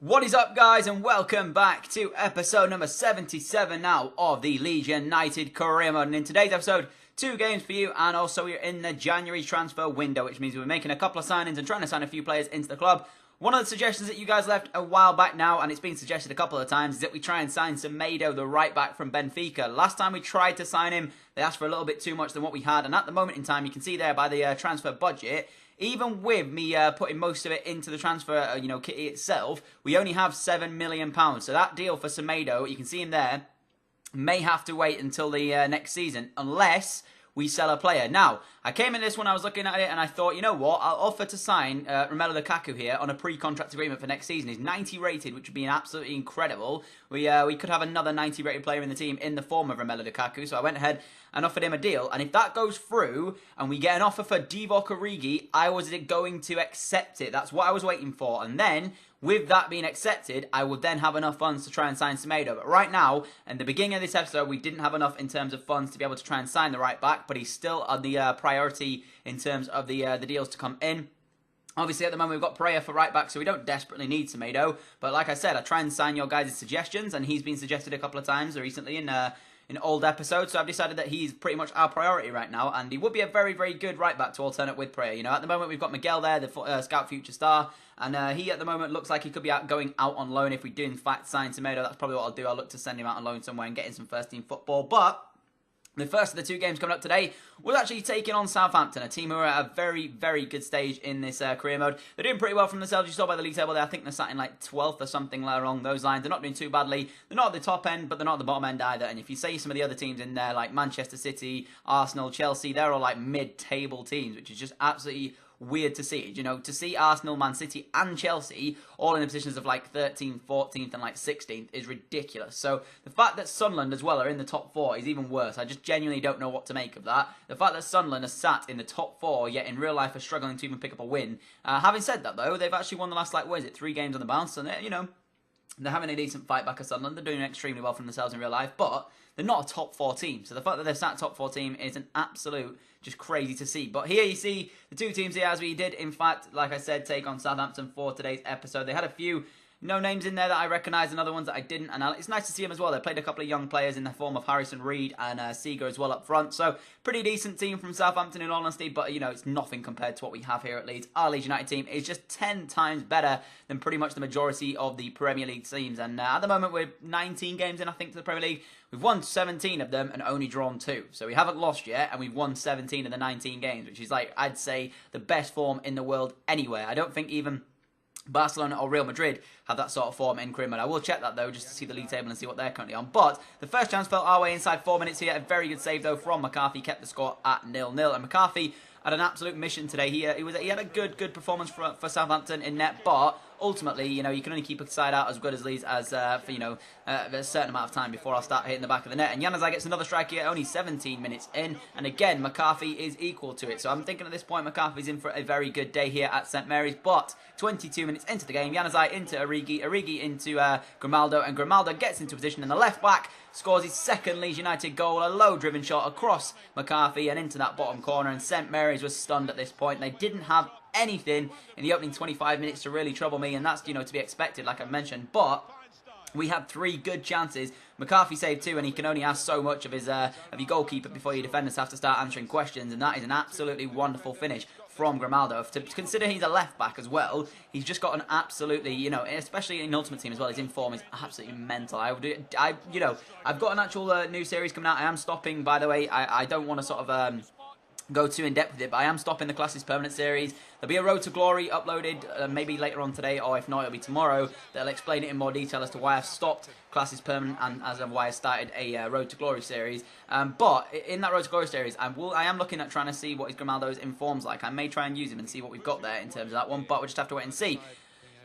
What is up, guys, and welcome back to episode number 77 now of the Leeds United career mode. And in today's episode, 2 games for you, and also we're in the January transfer window, which means we're making a couple of signings and trying to sign a few players into the club. One of the suggestions that you guys left a while back now, and it's been suggested a couple of times, is that we try and sign Semedo, the right back from Benfica. Last time we tried to sign him, they asked for a little bit too much than what we had, and at the moment in time, you can see there by the transfer budget, even with me putting most of it into the transfer, kitty itself, we only have £7 million. So that deal for Semedo, you can see him there, may have to wait until the next season, unless we sell a player. Now, I came in this when I was looking at it, and I thought, you know what, I'll offer to sign Romelu Lukaku here on a pre-contract agreement for next season. He's 90 rated, which would be absolutely incredible. We could have another 90 rated player in the team in the form of Romelu Lukaku, so I went ahead and offered him a deal. And if that goes through, and we get an offer for Divock Origi, I was going to accept it. That's what I was waiting for. And then, with that being accepted, I would then have enough funds to try and sign Semedo. But right now, in the beginning of this episode, we didn't have enough in terms of funds to be able to try and sign the right back, but he's still on the priority in terms of the deals to come in. Obviously, at the moment, we've got Prayer for right back, so we don't desperately need Semedo. But like I said, I try and sign your guys' suggestions, and he's been suggested a couple of times recently in old episodes, so I've decided that he's pretty much our priority right now, and he would be a very, very good right back to alternate with Prayer. You know, at the moment, we've got Miguel there, the Scout Future Star, and he, at the moment, looks like he could be going out on loan. If we do, in fact, sign Semedo, that's probably what I'll do. I'll look to send him out on loan somewhere and get in some first-team football, but the first of the 2 games coming up today was actually taking on Southampton, a team who are at a very, very good stage in this career mode. They're doing pretty well from themselves. You saw by the league table there, I think they're sat in like 12th or something along those lines. They're not doing too badly. They're not at the top end, but they're not at the bottom end either. And if you say some of the other teams in there, like Manchester City, Arsenal, Chelsea, they're all like mid-table teams, which is just absolutely weird to see. You know, to see Arsenal, Man City and Chelsea all in the positions of like 13th, 14th and like 16th is ridiculous. So the fact that Sunderland as well are in the top 4 is even worse. I just genuinely don't know what to make of that. The fact that Sunderland are sat in the top 4 yet in real life are struggling to even pick up a win. Having said that though, they've actually won the last 3 games on the bounce, and they're having a decent fight back at Sunderland. They're doing extremely well for themselves in real life, but they're not a top 4 team. So the fact that they're sat top 4 team is an absolute just crazy to see. But here you see the 2 teams here, as we did, in fact, like I said, take on Southampton for today's episode. They had a few names in there that I recognised and other ones that I didn't, and it's nice to see them as well. They played a couple of young players in the form of Harrison Reed and Seager as well up front, so pretty decent team from Southampton in all honesty, but it's nothing compared to what we have here at Leeds. Our Leeds United team is just 10 times better than pretty much the majority of the Premier League teams, and at the moment we're 19 games in, I think, to the Premier League. We've won 17 of them and only drawn 2, so we haven't lost yet, and we've won 17 of the 19 games, which is, like, I'd say the best form in the world anywhere. I don't think even Barcelona or Real Madrid have that sort of form in career mode. I will check that though, just to see the league table and see what they're currently on. But the first chance fell our way inside 4 minutes here. A very good save though from McCarthy, kept the score at 0-0. And McCarthy had an absolute mission today. He had a good performance for Southampton in net, but ultimately, you can only keep a side out as good as Leeds as for a certain amount of time before I'll start hitting the back of the net. And Januzaj gets another strike here, only 17 minutes in, and again McCarthy is equal to it. So I'm thinking at this point McCarthy's in for a very good day here at St Mary's. But 22 minutes into the game, Januzaj into Origi into Grimaldo, and Grimaldo gets into position, and the left back scores his second Leeds United goal, a low-driven shot across McCarthy and into that bottom corner, and St Mary's was stunned at this point. They didn't have anything in the opening 25 minutes to really trouble me, and that's, to be expected, like I mentioned, but we had 3 good chances. McCarthy saved 2, and he can only ask so much of your goalkeeper before your defenders have to start answering questions, and that is an absolutely wonderful finish from Grimaldo. To consider he's a left back as well, he's just got an absolutely, especially in Ultimate Team as well, his inform is absolutely mental. I've got an actual new series coming out. I am stopping, by the way. I don't want to sort of go too in depth with it, but I am stopping the Classes Permanent series. There'll be a Road to Glory uploaded maybe later on today, or if not, it'll be tomorrow. They'll explain it in more detail as to why I've stopped Classes Permanent and as of why I started a Road to Glory series. But in that Road to Glory series, I am looking at trying to see what Grimaldo's informs like. I may try and use him and see what we've got there in terms of that one, but we'll just have to wait and see.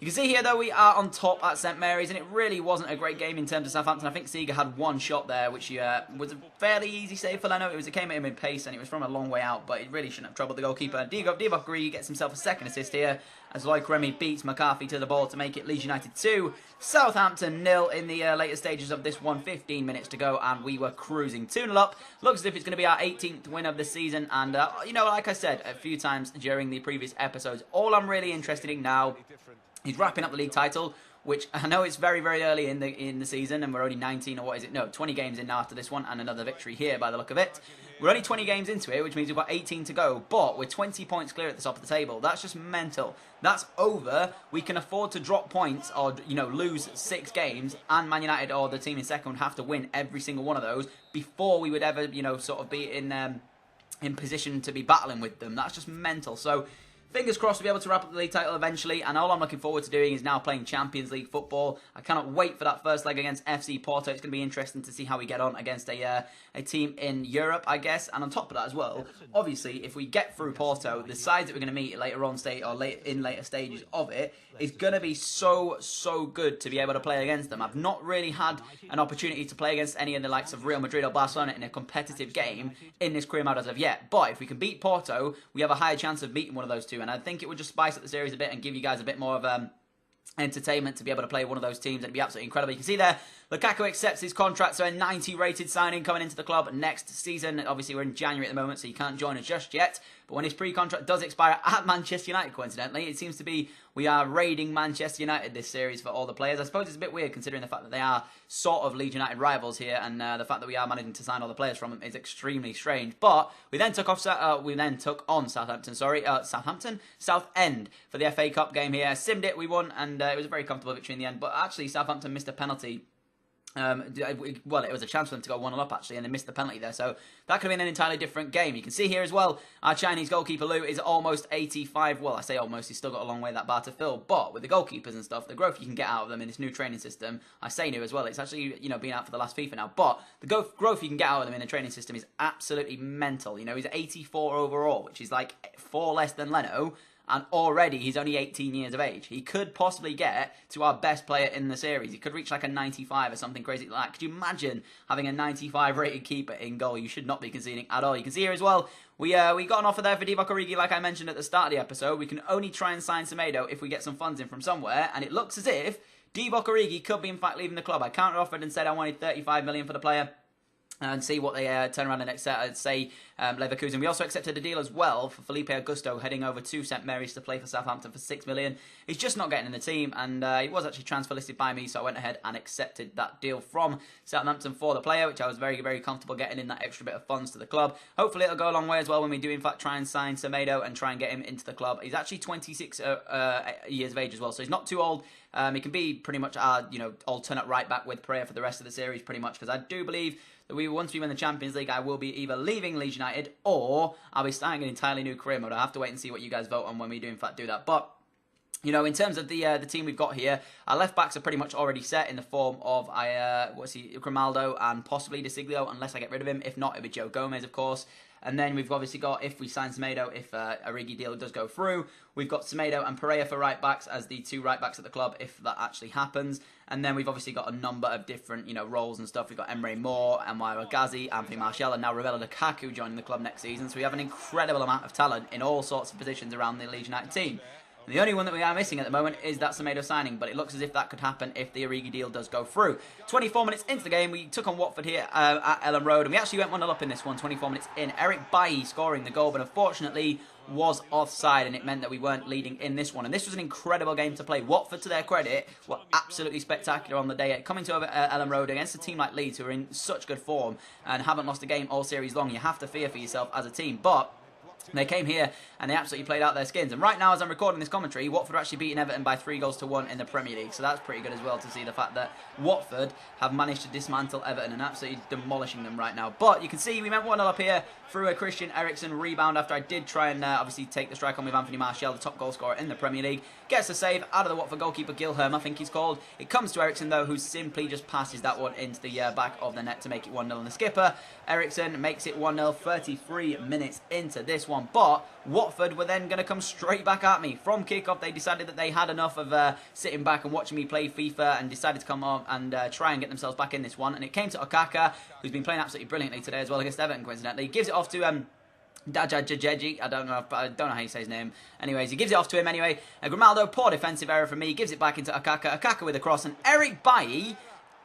You can see here, though, we are on top at St Mary's, and it really wasn't a great game in terms of Southampton. I think Seager had 1 shot there, which was a fairly easy save for Leno. It came at him in pace, and it was from a long way out, but it really shouldn't have troubled the goalkeeper. Divock Origi gets himself a second assist here, as Lloyd Remy beats McCarthy to the ball to make it Leeds United 2, Southampton 0 in the later stages of this one. 15 minutes to go, and we were cruising 2-0 up. Looks as if it's going to be our 18th win of the season, and like I said a few times during the previous episodes, all I'm really interested in now, he's wrapping up the league title. which I know it's very, very early in the season, and we're only 19 or what is it? No, 20 games in now after this one, and another victory here by the look of it. We're only 20 games into it, which means we've got 18 to go, but we're 20 points clear at the top of the table. That's just mental. That's over. We can afford to drop points or, you know, lose 6 games, and Man United or the team in second would have to win every single one of those before we would ever, you know, sort of be in position to be battling with them. That's just mental. So fingers crossed we'll be able to wrap up the league title eventually, and all I'm looking forward to doing is now playing Champions League football. I cannot wait for that first leg against FC Porto. It's going to be interesting to see how we get on against a team in Europe, I guess. And on top of that as well, obviously, if we get through Porto, the sides that we're going to meet later on later stages of it is going to be so good to be able to play against them. I've not really had an opportunity to play against any of the likes of Real Madrid or Barcelona in a competitive game in this career mode as of yet. But if we can beat Porto, we have a higher chance of beating one of those two. And I think it would just spice up the series a bit and give you guys a bit more of entertainment to be able to play one of those teams. It'd be absolutely incredible. You can see there, Lukaku accepts his contract, so a 90 rated signing coming into the club next season. Obviously, we're in January at the moment, so you can't join us just yet. But when his pre-contract does expire at Manchester United, coincidentally, it seems to be we are raiding Manchester United this series for all the players. I suppose it's a bit weird considering the fact that they are sort of Leeds United rivals here, and the fact that we are managing to sign all the players from them is extremely strange. But we then took on Southampton, Southend for the FA Cup game here. Simmed it, we won, and it was a very comfortable victory in the end. But actually, Southampton missed a penalty. Well, it was a chance for them to go 1-0 up, actually, and they missed the penalty there. So that could have been an entirely different game. You can see here as well, our Chinese goalkeeper, Lou, is almost 85. Well, I say almost. He's still got a long way that bar to fill. But with the goalkeepers and stuff, the growth you can get out of them in this new training system, I say new as well. It's actually, you know, been out for the last FIFA now. But the growth you can get out of them in the training system is absolutely mental. You know, he's 84 overall, which is like 4 less than Leno. And already he's only 18 years of age. He could possibly get to our best player in the series. He could reach like a 95 or something crazy like that. Could you imagine having a 95 rated keeper in goal? You should not be conceding at all. You can see here as well, we got an offer there for Divock Origi, like I mentioned at the start of the episode. We can only try and sign Semedo if we get some funds in from somewhere. And it looks as if Divock Origi could be in fact leaving the club. I counter-offered and said I wanted 35 million for the player. And see what they turn around and say Leverkusen. We also accepted a deal as well for Felipe Augusto heading over to St Mary's to play for Southampton for 6 million. He's just not getting in the team, and he was actually transfer listed by me, so I went ahead and accepted that deal from Southampton for the player, which I was very, very comfortable getting in that extra bit of funds to the club. Hopefully it'll go a long way as well when we do in fact try and sign Semedo and try and get him into the club. He's actually 26 years of age as well, so he's not too old. He can be pretty much our, alternate right back with Prayer for the rest of the series, pretty much, because I do believe that once we win the Champions League, I will be either leaving Leeds United or I'll be starting an entirely new career mode. I'll have to wait and see what you guys vote on when we do in fact do that. But you know, in terms of the team we've got here, our left backs are pretty much already set in the form of Grimaldo and possibly De Siglio, unless I get rid of him. If not, it'll be Joe Gomez, of course. And then we've obviously got, if we sign Semedo, if Origi deal does go through, we've got Semedo and Pereira for right backs as the 2 right backs at the club, if that actually happens. And then we've obviously got a number of different, roles and stuff. We've got Emre Moore, Amara Ghazi, Anthony Martial, and now Romelu Lukaku joining the club next season. So we have an incredible amount of talent in all sorts of positions around the Leeds United team. The only one that we are missing at the moment is that Semedo signing, but it looks as if that could happen if the Origi deal does go through. 24 minutes into the game, we took on Watford here at Ellen Road, and we actually went 1-0 up in this one, 24 minutes in. Eric Bailly scoring the goal, but unfortunately was offside, and it meant that we weren't leading in this one. And this was an incredible game to play. Watford, to their credit, were absolutely spectacular on the day. Coming to Ellen Road against a team like Leeds, who are in such good form and haven't lost a game all series long, you have to fear for yourself as a team. But they came here and they absolutely played out their skins. And right now, as I'm recording this commentary, Watford are actually beating Everton by 3-1 in the Premier League. So that's pretty good as well to see the fact that Watford have managed to dismantle Everton and absolutely demolishing them right now. But you can see we went 1-0 up here through a Christian Eriksen rebound after I did try and obviously take the strike on with Anthony Martial, the top goal scorer in the Premier League. Gets a save out of the Watford goalkeeper, Gilherm, I think he's called. It comes to Eriksen, though, who simply just passes that one into the back of the net to make it 1-0. And the skipper, Eriksen, makes it 1-0 33 minutes into this one. But Watford were then going to come straight back at me. From kickoff, they decided that they had enough of sitting back and watching me play FIFA and decided to come on and try and get themselves back in this one. And it came to Okaka, who's been playing absolutely brilliantly today as well against Everton, coincidentally. He gives it off to Dajajeji, I don't know how you say his name. Anyways, he gives it off to him anyway. Grimaldo, poor defensive error from me, gives it back into Okaka. Okaka with a cross, and Eric Bailly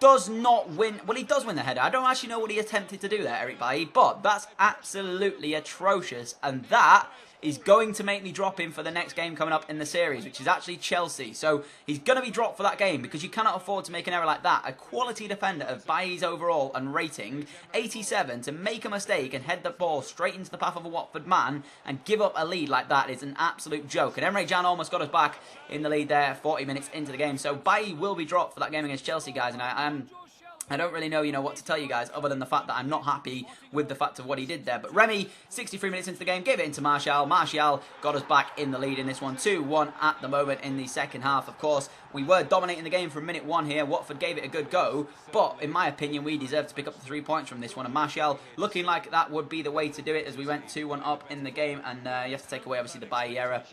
does not win. Well, he does win the header. I don't actually know what he attempted to do there, Eric Bailly, but that's absolutely atrocious, and that is going to make me drop him for the next game coming up in the series, which is actually Chelsea. So he's going to be dropped for that game because you cannot afford to make an error like that. A quality defender of Bailly's overall and rating, 87, to make a mistake and head the ball straight into the path of a Watford man and give up a lead like that is an absolute joke. And Emre Can almost got us back in the lead there 40 minutes into the game. So Bailly will be dropped for that game against Chelsea, guys, and I don't really know, what to tell you guys other than the fact that I'm not happy with the fact of what he did there. But Remy, 63 minutes into the game, gave it into Martial. Martial got us back in the lead in this one, 2-1 at the moment in the second half. Of course, we were dominating the game from minute 1 here. Watford gave it a good go, but in my opinion, we deserved to pick up the 3 points from this one. And Martial looking like that would be the way to do it as we went 2-1 up in the game. And you have to take away, obviously, the Bailly error.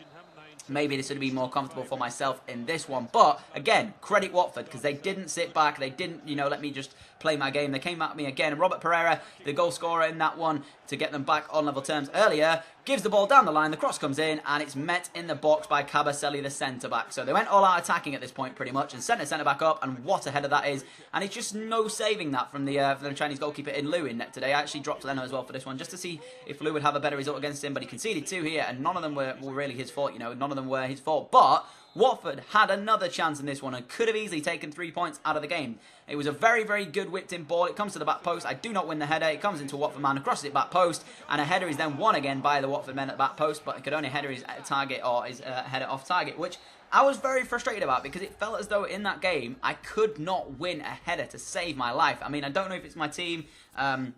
Maybe this would be more comfortable for myself in this one. But, again, credit Watford, because they didn't sit back. They didn't, let me just play my game. They came at me again. And Robert Pereira, the goal scorer in that one, to get them back on level terms earlier, gives the ball down the line. The cross comes in, and it's met in the box by Kabasele, the centre-back. So they went all out attacking at this point, pretty much, and sent the centre-back up, and what a header that is. And it's just no saving that from the Chinese goalkeeper in Liu in net today. I actually dropped Leno as well for this one, just to see if Liu would have a better result against him, but he conceded 2 here, and none of them were really his fault, none of them were his fault. But Watford had another chance in this one and could have easily taken 3 points out of the game. It was a very, very good whipped-in ball. It comes to the back post. I do not win the header. It comes into a Watford man, crosses it back post, and a header is then won again by the Watford men at the back post, but it could only header his target or his header off target, which I was very frustrated about because it felt as though in that game I could not win a header to save my life. I mean, I don't know if it's my team. I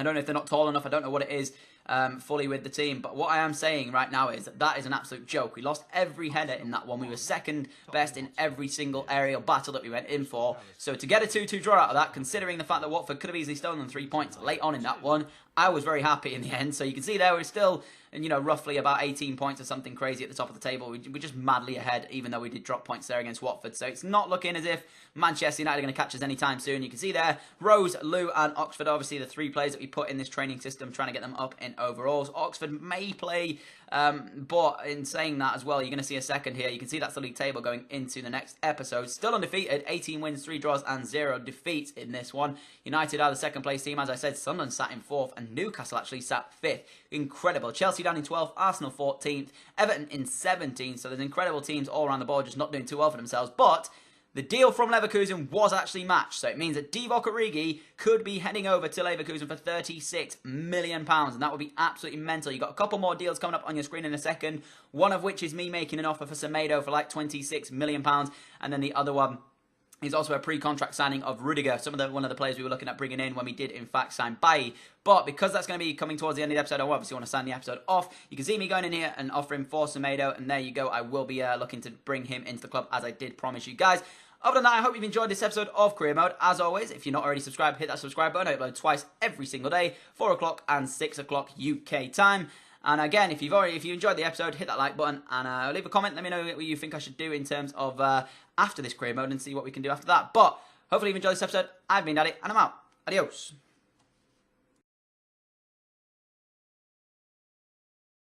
don't know if they're not tall enough. I don't know what it is. Fully with the team, but what I am saying right now is that is an absolute joke. We lost every header in that one. We were second best in every single aerial battle that we went in for. So to get a 2-2 draw out of that, considering the fact that Watford could have easily stolen them 3 points late on in that one, I was very happy in the end. So you can see there we're still, roughly about 18 points or something crazy at the top of the table. We're just madly ahead, even though we did drop points there against Watford. So it's not looking as if Manchester United are going to catch us anytime soon. You can see there, Rose, Liu and Oxford, obviously the 3 players that we put in this training system, trying to get them up in overalls. Oxford may play, but in saying that as well, you're going to see a second here. You can see that's the league table going into the next episode. Still undefeated, 18 wins, 3 draws and 0 defeats in this one. United are the second place team. As I said, Sunderland sat in 4th and Newcastle actually sat 5th. Incredible. Chelsea down in 12th, Arsenal 14th, Everton in 17th. So there's incredible teams all around the board just not doing too well for themselves. But the deal from Leverkusen was actually matched, so it means that Divock Origi could be heading over to Leverkusen for £36 million, and that would be absolutely mental. You've got a couple more deals coming up on your screen in a second, one of which is me making an offer for Semedo for like £26 million, and then the other one is also a pre-contract signing of Rudiger, one of the players we were looking at bringing in when we did, in fact, sign Bailly. But because that's going to be coming towards the end of the episode, I obviously want to sign the episode off. You can see me going in here and offering for Semedo, and there you go. I will be looking to bring him into the club, as I did promise you guys. Other than that, I hope you've enjoyed this episode of Career Mode. As always, if you're not already subscribed, hit that subscribe button. I upload twice every single day, 4 o'clock and 6 o'clock UK time. And again, if you enjoyed the episode, hit that like button and leave a comment. Let me know what you think I should do in terms of after this Career Mode and see what we can do after that. But hopefully you've enjoyed this episode. I've been Daddy, and I'm out. Adios.